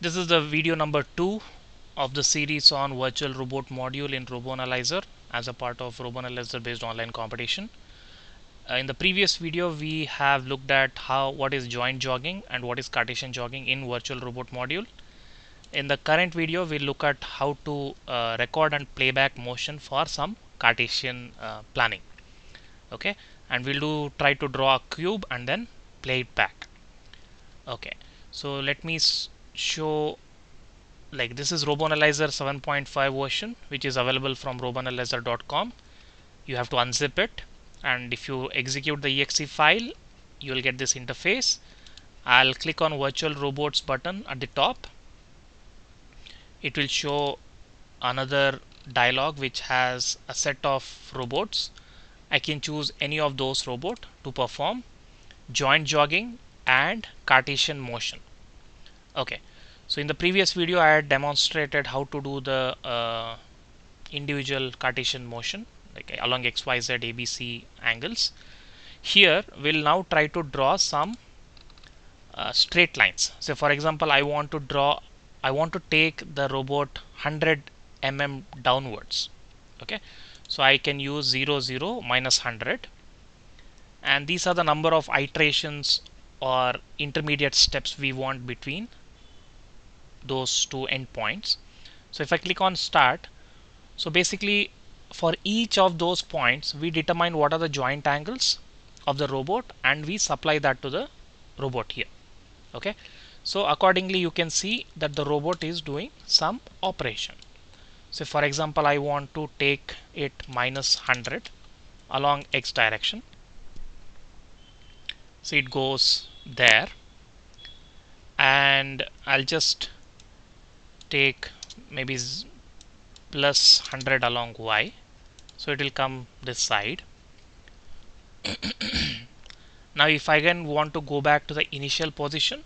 This is the video number 2 of the series on virtual robot module in RoboAnalyzer as a part of RoboAnalyzer based online competition. In the previous video we have looked at what is joint jogging and what is Cartesian jogging in virtual robot module. In the current video we'll look at how to record and playback motion for some Cartesian planning. Okay, and we'll try to draw a cube and then play it back. Okay, so let me show. Like, this is RoboAnalyzer 7.5 version, which is available from roboanalyzer.com. You have to unzip it, and if you execute the exe file you will get this interface. I'll click on virtual robots button at the top. It will show another dialog which has a set of robots. I can choose any of those robots to perform joint jogging and Cartesian motion. Okay, so in the previous video I had demonstrated how to do the individual Cartesian motion, like along XYZ ABC angles. Here we'll now try to draw some straight lines. So for example, I want to take the robot 100 mm downwards. Okay, so I can use 0 0 minus 100, and these are the number of iterations or intermediate steps we want between those two endpoints. So if I click on start, so basically for each of those points we determine what are the joint angles of the robot and we supply that to the robot here. Okay, so accordingly you can see that the robot is doing some operation. So for example, I want to take it minus 100 along x direction. So it goes there, and I'll just take maybe plus 100 along y, so it will come this side. Now if I again want to go back to the initial position,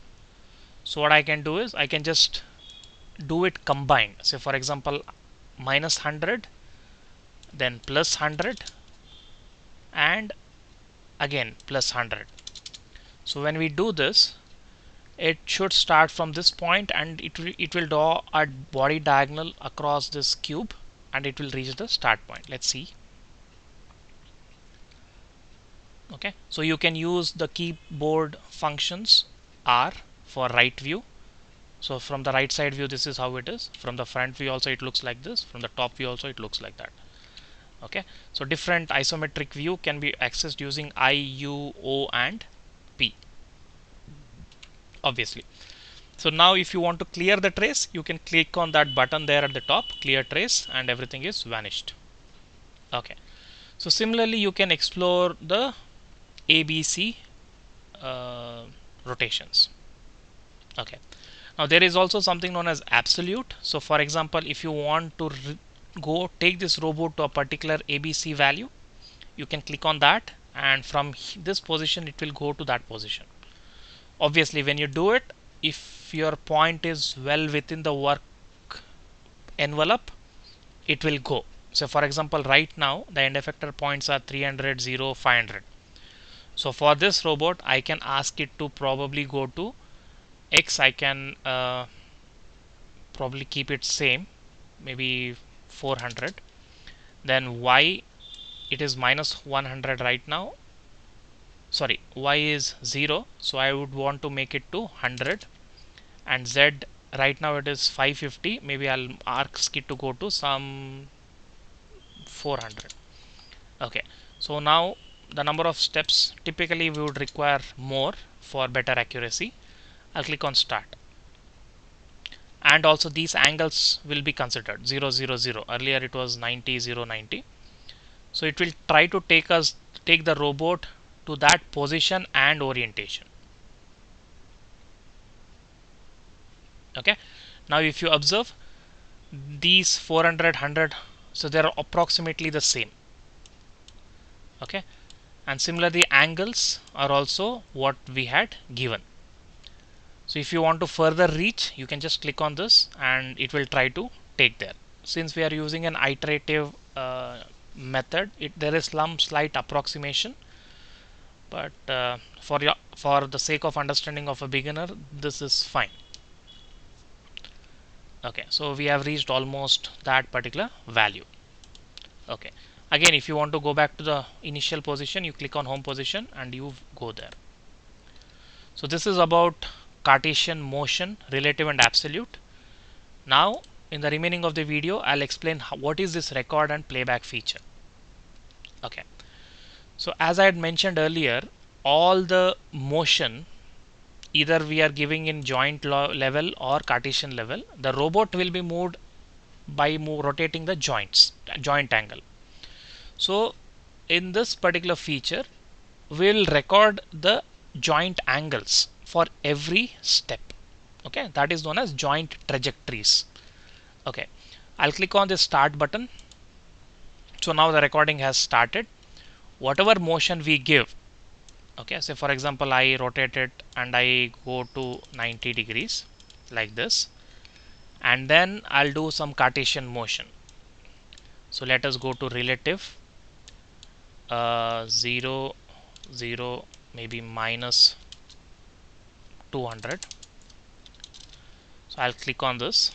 so what I can do is I can just do it combined. So for example, minus 100, then plus 100, and again plus 100. So when we do this, it should start from this point and it will draw a body diagonal across this cube and it will reach the start point. Let's see. Okay, so you can use the keyboard functions R for right view. So from the right side view this is how it is. From the front view also it looks like this. From the top view also it looks like that. Okay, so different isometric view can be accessed using I, U, O and P, obviously. So now if you want to clear the trace, you can click on that button there at the top, clear trace, and everything is vanished. Okay, so similarly you can explore the ABC rotations. Okay, now there is also something known as absolute. So for example, if you want to go take this robot to a particular ABC value, you can click on that, and from this position it will go to that position. Obviously when you do it, if your point is well within the work envelope, it will go. So for example, right now the end effector points are 300, 0, 500. So for this robot I can ask it to probably go to X. I can probably keep it same, maybe 400. Then Y, it is minus 100 right now. Sorry, Y is 0, so I would want to make it to 100. And Z, right now it is 550, maybe I'll ask it to go to some 400. Okay, so now the number of steps, typically we would require more for better accuracy. I'll click on start, and also these angles will be considered 0 0 0. Earlier it was 90 0 90. So it will try to take the robot to that position and orientation. Okay, now if you observe these 400, 100, so they are approximately the same. Okay, and similarly angles are also what we had given. So if you want to further reach, you can just click on this and it will try to take there. Since we are using an iterative method, there is some slight approximation, but for the sake of understanding of a beginner, this is fine. Okay, so we have reached almost that particular value. Okay, again, if you want to go back to the initial position, you click on home position and you go there. So this is about Cartesian motion, relative and absolute. Now in the remaining of the video, I'll explain what is this record and playback feature. Okay, so as I had mentioned earlier, all the motion, either we are giving in joint level or Cartesian level, the robot will be moved by rotating the joint angle. So in this particular feature, we'll record the joint angles for every step. Okay, that is known as joint trajectories. Okay, I'll click on the start button. So now the recording has started. Whatever motion we give, okay, so for example, I rotate it and I go to 90 degrees like this, and then I'll do some Cartesian motion. So let us go to relative, 0, 0, maybe minus 200. So I'll click on this.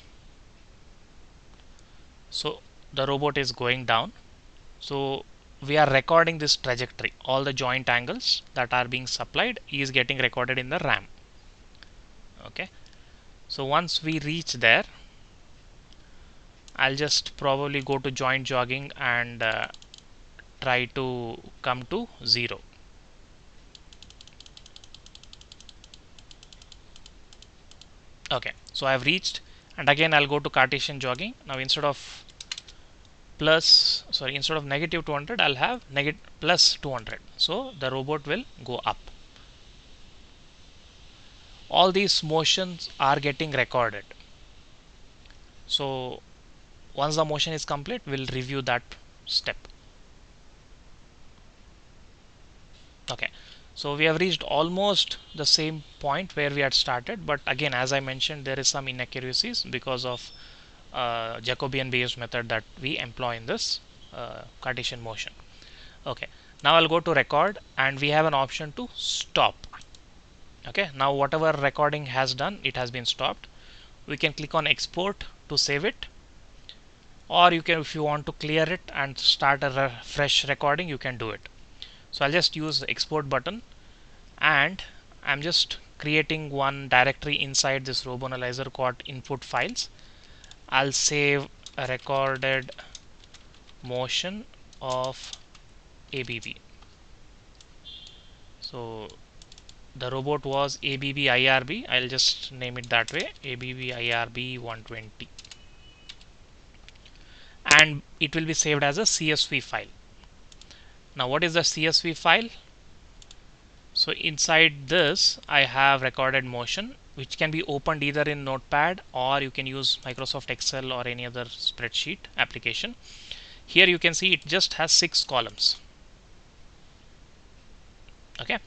So the robot is going down. So we are recording this trajectory. All the joint angles that are being supplied is getting recorded in the RAM. Okay. So once we reach there, I'll just probably go to joint jogging and try to come to 0. Okay, so I've reached, and again I'll go to Cartesian jogging. Now instead of negative 200, I'll have plus 200. So the robot will go up. All these motions are getting recorded. So once the motion is complete, we'll review that step. Okay, so we have reached almost the same point where we had started, but again, as I mentioned, there is some inaccuracies because of Jacobian based method that we employ in this Cartesian motion. Okay, now I'll go to record and we have an option to stop. Okay, now whatever recording has done, it has been stopped. We can click on export to save it, or you can, if you want to clear it and start a fresh recording, you can do it. So I'll just use the export button, and I'm just creating one directory inside this RoboAnalyzer called input files. I'll save a recorded motion of ABB. So the robot was ABB IRB. I'll just name it that way, ABB IRB 120, and it will be saved as a CSV file. Now what is the CSV file? So inside this I have recorded motion, which can be opened either in Notepad, or you can use Microsoft Excel or any other spreadsheet application. Here you can see it just has 6 columns. Okay,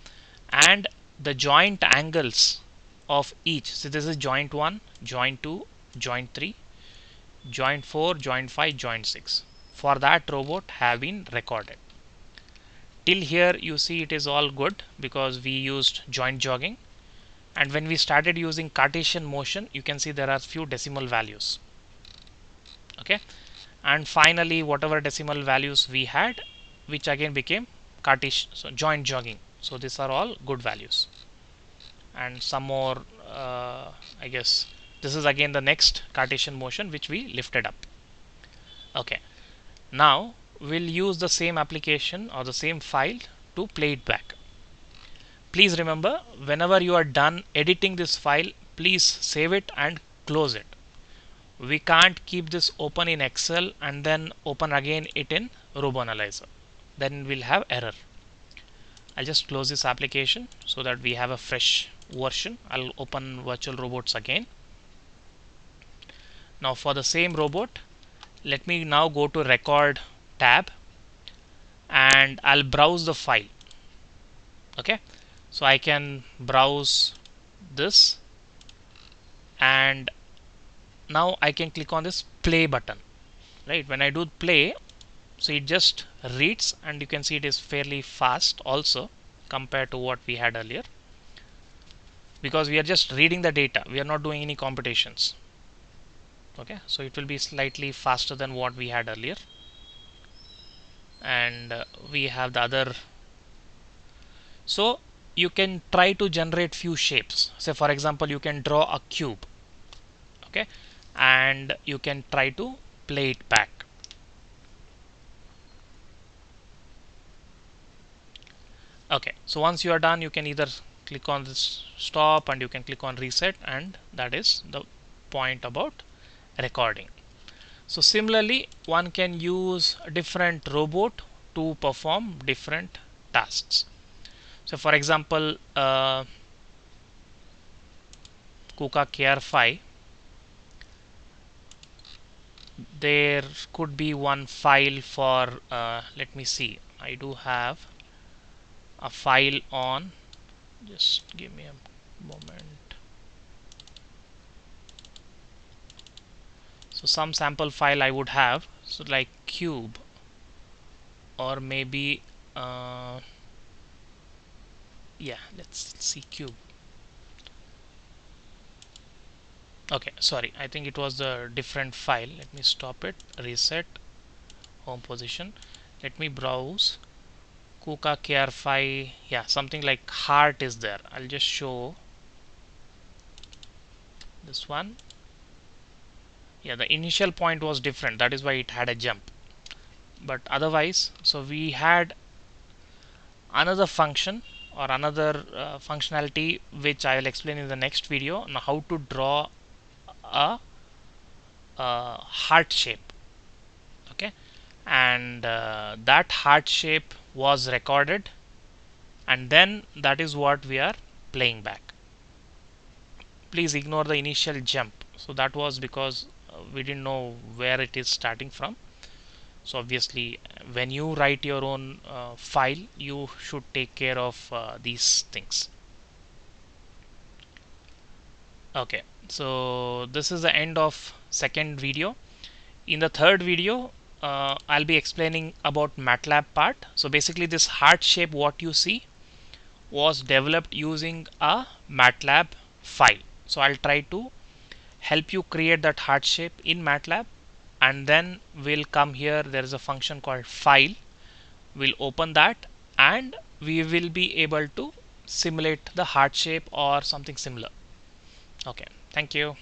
and the joint angles of each. So this is joint 1, joint 2, joint 3, joint 4, joint 5, joint 6. For that robot have been recorded. Till here you see it is all good because we used joint jogging, and when we started using Cartesian motion, you can see there are few decimal values. Okay, and finally whatever decimal values we had, which again became Cartesian, so joint jogging. So these are all good values, and some more I guess this is again the next Cartesian motion which we lifted up. Okay, now we'll use the same application or the same file to play it back. Please remember, whenever you are done editing this file, please save it and close it. We can't keep this open in Excel and then open again it in RoboAnalyzer. Then we'll have error. I'll just close this application so that we have a fresh version. I'll open virtual robots again. Now for the same robot, let me now go to record tab and I'll browse the file. Okay, so I can browse this, and now I can click on this play button. Right, when I do play, so it just reads, and you can see it is fairly fast also compared to what we had earlier, because we are just reading the data, we are not doing any computations. Okay, so it will be slightly faster than what we had earlier. And we have the other. So you can try to generate few shapes. Say for example, you can draw a cube. Okay, and you can try to play it back. Okay, so once you are done, you can either click on this stop and you can click on reset, and that is the point about recording. So similarly, one can use a different robot to perform different tasks. So for example, KUKA KR5, there could be one file for let me see, I do have a file on, just give me a moment. So some sample file I would have, so like cube, or maybe yeah, let's see cube. Okay, sorry, I think it was a different file. Let me stop it, reset, home position. Let me browse KUKA KR5. Yeah, something like heart is there. I'll just show this one. Yeah, the initial point was different, that is why it had a jump. But otherwise, so we had another function or another functionality which I will explain in the next video on how to draw a heart shape. Okay, and that heart shape was recorded, and then that is what we are playing back. Please ignore the initial jump. So that was because we didn't know where it is starting from. So obviously, when you write your own file, you should take care of these things. Okay, so this is the end of second video. In the third video, I'll be explaining about MATLAB part. So basically, this heart shape what you see was developed using a MATLAB file. So I'll try to help you create that heart shape in MATLAB, and then we'll come here. There is a function called file. We'll open that, and we will be able to simulate the heart shape or something similar. Okay, thank you.